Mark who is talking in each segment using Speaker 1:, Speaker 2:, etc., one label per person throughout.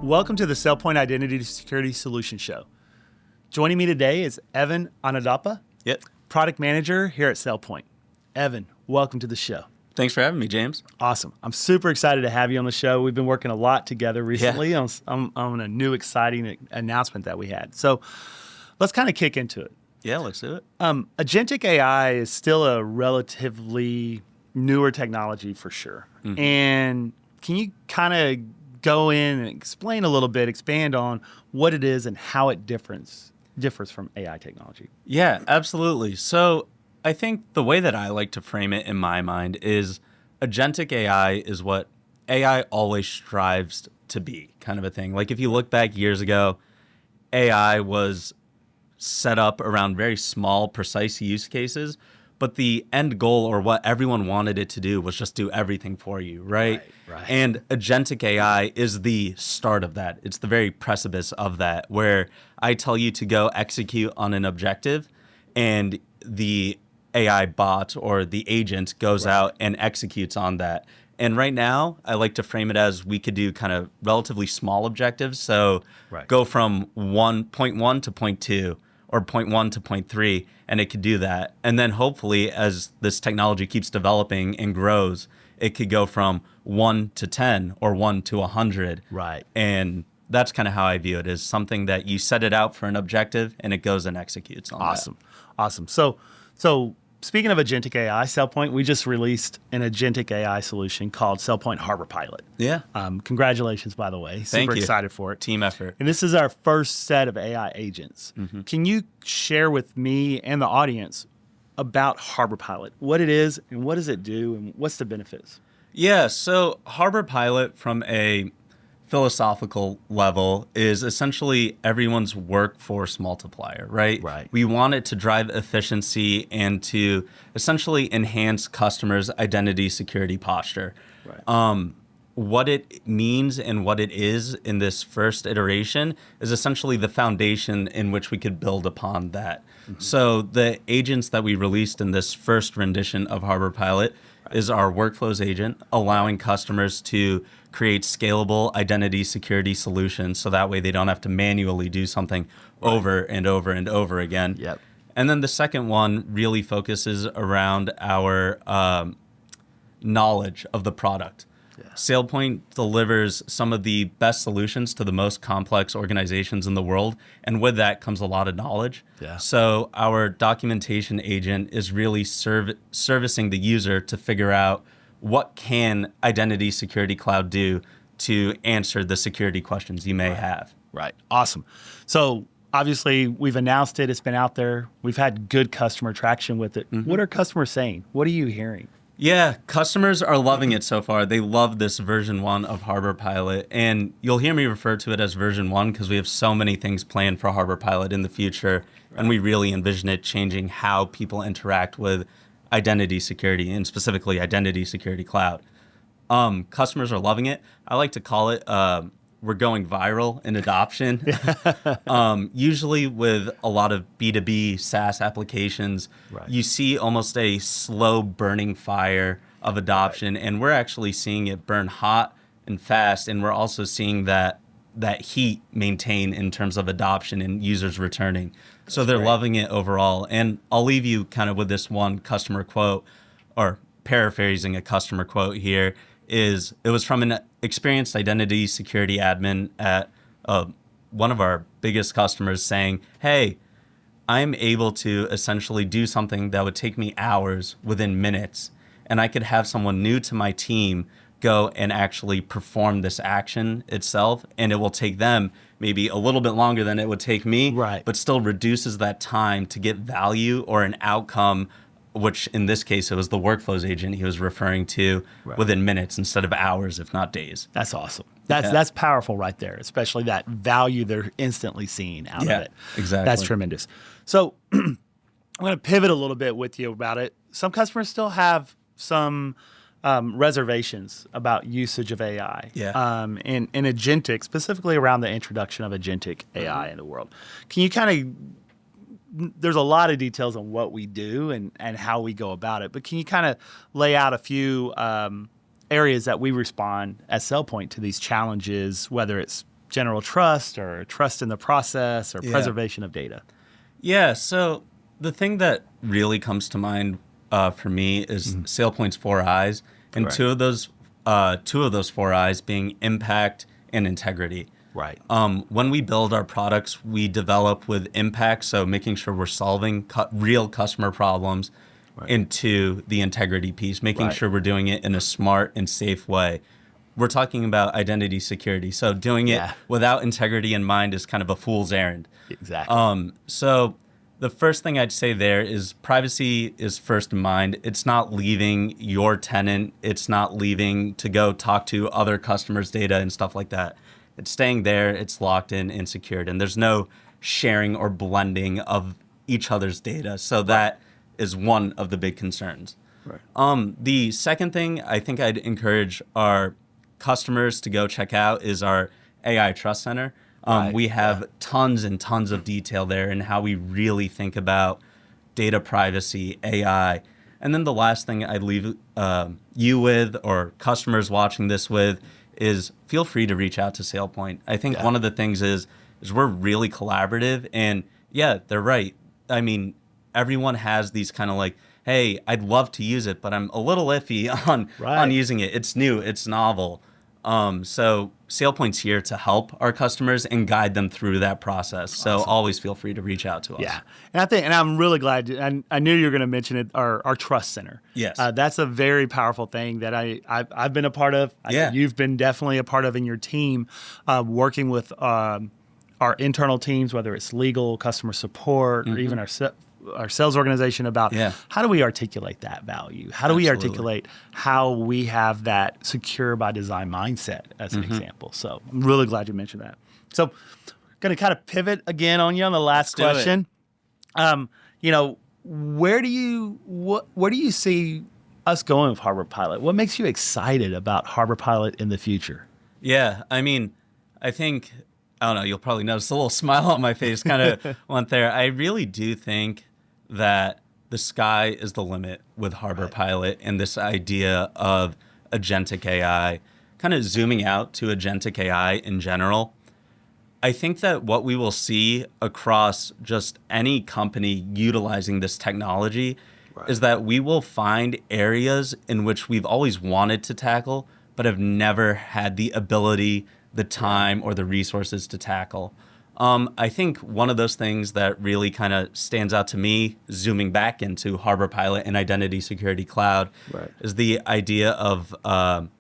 Speaker 1: Welcome to the SailPoint Identity Security Solution Show. Joining me today is Evan Anandappa, Product Manager here at SailPoint. Evan, welcome to the show.
Speaker 2: Thanks for having me, James.
Speaker 1: Awesome. I'm super excited to have you on the show. We've been working a lot together recently on a new exciting announcement that we had. So let's kind of kick into it.
Speaker 2: Yeah, let's do it.
Speaker 1: Agentic AI is still a relatively newer technology for sure. Mm-hmm. And can you kind of go in and explain a little bit, expand on what it is and how it differs from AI technology?
Speaker 2: Yeah, absolutely. So I think the way that I like to frame it in my mind is agentic AI is what AI always strives to be, kind of a thing. Like if you look back years ago, AI was set up around very small, precise use cases, but the end goal or what everyone wanted it to do was just do everything for you, right?
Speaker 1: Right.
Speaker 2: And agentic AI is the start of that. It's the very precipice of that, where I tell you to go execute on an objective and the AI bot or the agent goes out and executes on that. And right now, I like to frame it as we could do kind of relatively small objectives. So go from point one to point two, or point one to point three, and it could do that. And then hopefully, as this technology keeps developing and grows, it could go from 1 to 10 or 1 to 100.
Speaker 1: Right.
Speaker 2: And that's kind of how I view it, is something that you set it out for an objective and it goes and executes on that.
Speaker 1: Awesome. So speaking of agentic AI, SailPoint, we just released an agentic AI solution called SailPoint Harbor Pilot.
Speaker 2: Yeah.
Speaker 1: Congratulations, by the way.
Speaker 2: Thank
Speaker 1: Super
Speaker 2: you.
Speaker 1: excited for it.
Speaker 2: Team effort.
Speaker 1: And this is our first set of AI agents. Mm-hmm. Can you share with me and the audience about Harbor Pilot, what it is and what does it do and what's the benefits?
Speaker 2: Yeah, so Harbor Pilot from a philosophical level is essentially everyone's workforce multiplier, right?
Speaker 1: Right.
Speaker 2: We want it to drive efficiency and to essentially enhance customers' identity security posture.
Speaker 1: Right.
Speaker 2: What it means and what it is in this first iteration is essentially the foundation in which we could build upon that. Mm-hmm. So the agents that we released in this first rendition of Harbor Pilot is our workflows agent, allowing customers to create scalable identity security solutions so that way they don't have to manually do something over and over and over again.
Speaker 1: Yep.
Speaker 2: And then the second one really focuses around our knowledge of the product. Yeah. SailPoint delivers some of the best solutions to the most complex organizations in the world, and with that comes a lot of knowledge.
Speaker 1: Yeah.
Speaker 2: So our documentation agent is really servicing the user to figure out what can Identity Security Cloud do to answer the security questions you may have.
Speaker 1: Right. Awesome. So obviously we've announced it. It's been out there. We've had good customer traction with it. Mm-hmm. What are customers saying? What are you hearing?
Speaker 2: Yeah, customers are loving it so far. They love this version 1 of Harbor Pilot. And you'll hear me refer to it as version 1 because we have so many things planned for Harbor Pilot in the future. Right. And we really envision it changing how people interact with identity security and specifically Identity Security Cloud. Customers are loving it. I like to call it we're going viral in adoption. Usually with a lot of B2B SaaS applications, you see almost a slow burning fire of adoption, and we're actually seeing it burn hot and fast, and we're also seeing that heat maintain in terms of adoption and users returning. So they're loving it overall. And I'll leave you kind of with this one customer quote, or paraphrasing a customer quote here, it was from an experienced identity security admin at one of our biggest customers saying, hey, I'm able to essentially do something that would take me hours within minutes, and I could have someone new to my team go and actually perform this action itself, and it will take them maybe a little bit longer than it would take me, but still reduces that time to get value or an outcome, which in this case, it was the workflows agent he was referring to within minutes instead of hours, if not days.
Speaker 1: That's awesome. That's powerful right there, especially that value they're instantly seeing out of it.
Speaker 2: Exactly.
Speaker 1: That's tremendous. So I'm going to pivot a little bit with you about it. Some customers still have some reservations about usage of AI in agentic, specifically around the introduction of agentic AI in the world. Can you kind of there's a lot of details on what we do and how we go about it, but can you kind of lay out a few areas that we respond as SailPoint to these challenges, whether it's general trust or trust in the process or preservation of data?
Speaker 2: Yeah, so the thing that really comes to mind for me is SailPoint's 4 I's, and two of those 4 I's being impact and integrity.
Speaker 1: Right.
Speaker 2: When we build our products, we develop with impact, so making sure we're solving real customer problems, into the integrity piece, making sure we're doing it in a smart and safe way. We're talking about identity security, so doing it without integrity in mind is kind of a fool's errand.
Speaker 1: Exactly.
Speaker 2: So the first thing I'd say there is privacy is first in mind. It's not leaving your tenant. It's not leaving to go talk to other customers' data and stuff like that. It's staying there. It's locked in and secured. And there's no sharing or blending of each other's data. So that is one of the big concerns.
Speaker 1: Right.
Speaker 2: The second thing I think I'd encourage our customers to go check out is our AI Trust Center. We have tons and tons of detail there and how we really think about data privacy, AI. And then the last thing I'd leave you with, or customers watching this with, is feel free to reach out to SailPoint. I think one of the things is we're really collaborative, and they're right. I mean, everyone has these kind of like, hey, I'd love to use it, but I'm a little iffy on using it. It's new, it's novel. So SailPoint's here to help our customers and guide them through that process. So always feel free to reach out to us.
Speaker 1: Yeah, and I'm really glad. And I knew you were going to mention it. Our Trust Center.
Speaker 2: Yes,
Speaker 1: that's a very powerful thing that I've been a part of. You've been definitely a part of in your team, working with our internal teams, whether it's legal, customer support, or even our sales organization, about how do we articulate that value? How do we articulate how we have that secure by design mindset as an example? So I'm really glad you mentioned that. So going to kind of pivot again on you on the last question. Where do you see us going with Harbor Pilot? What makes you excited about Harbor Pilot in the future?
Speaker 2: Yeah, I mean, I think, I don't know, you'll probably notice a little smile on my face kind of went there. I really do think that the sky is the limit with Harbor Pilot and this idea of agentic AI, kind of zooming out to agentic AI in general. I think that what we will see across just any company utilizing this technology is that we will find areas in which we've always wanted to tackle, but have never had the ability, the time, or the resources to tackle. I think one of those things that really kind of stands out to me, zooming back into Harbor Pilot and Identity Security Cloud, is the idea of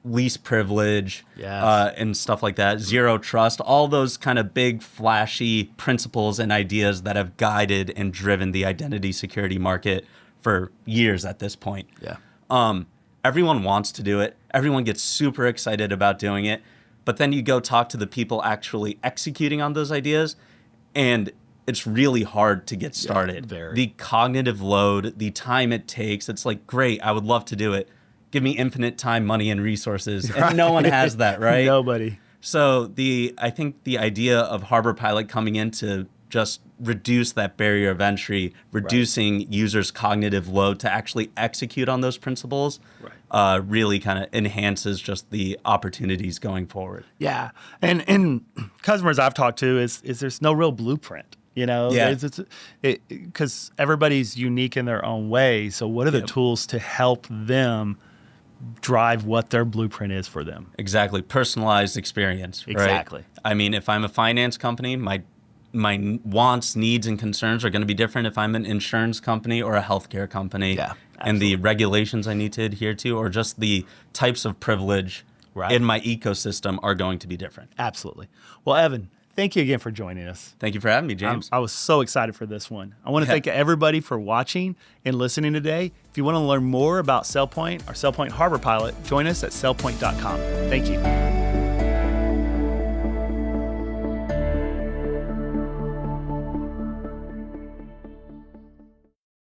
Speaker 2: least privilege and stuff like that, zero trust, all those kind of big, flashy principles and ideas that have guided and driven the identity security market for years at this point. Everyone wants to do it. Everyone gets super excited about doing it. But then you go talk to the people actually executing on those ideas, and it's really hard to get started. The cognitive load, the time it takes, it's like, great, I would love to do it. Give me infinite time, money, and resources. And no one has that, right?
Speaker 1: Nobody.
Speaker 2: So I think the idea of Harbor Pilot coming in to just reduce that barrier of entry, reducing users' cognitive load to actually execute on those principles, really kind of enhances just the opportunities going forward.
Speaker 1: Yeah, and customers I've talked to is there's no real blueprint, because everybody's unique in their own way. So what are the tools to help them drive what their blueprint is for them?
Speaker 2: Exactly, personalized experience.
Speaker 1: Exactly.
Speaker 2: I mean, if I'm a finance company, my wants, needs, and concerns are going to be different if I'm an insurance company or a healthcare company. And the regulations I need to adhere to, or just the types of privilege in my ecosystem, are going to be different.
Speaker 1: Absolutely. Well, Evan, thank you again for joining us.
Speaker 2: Thank you for having me, James.
Speaker 1: I was so excited for this one. I want to thank everybody for watching and listening today. If you want to learn more about SailPoint or SailPoint Harbor Pilot, join us at sailpoint.com. Thank you.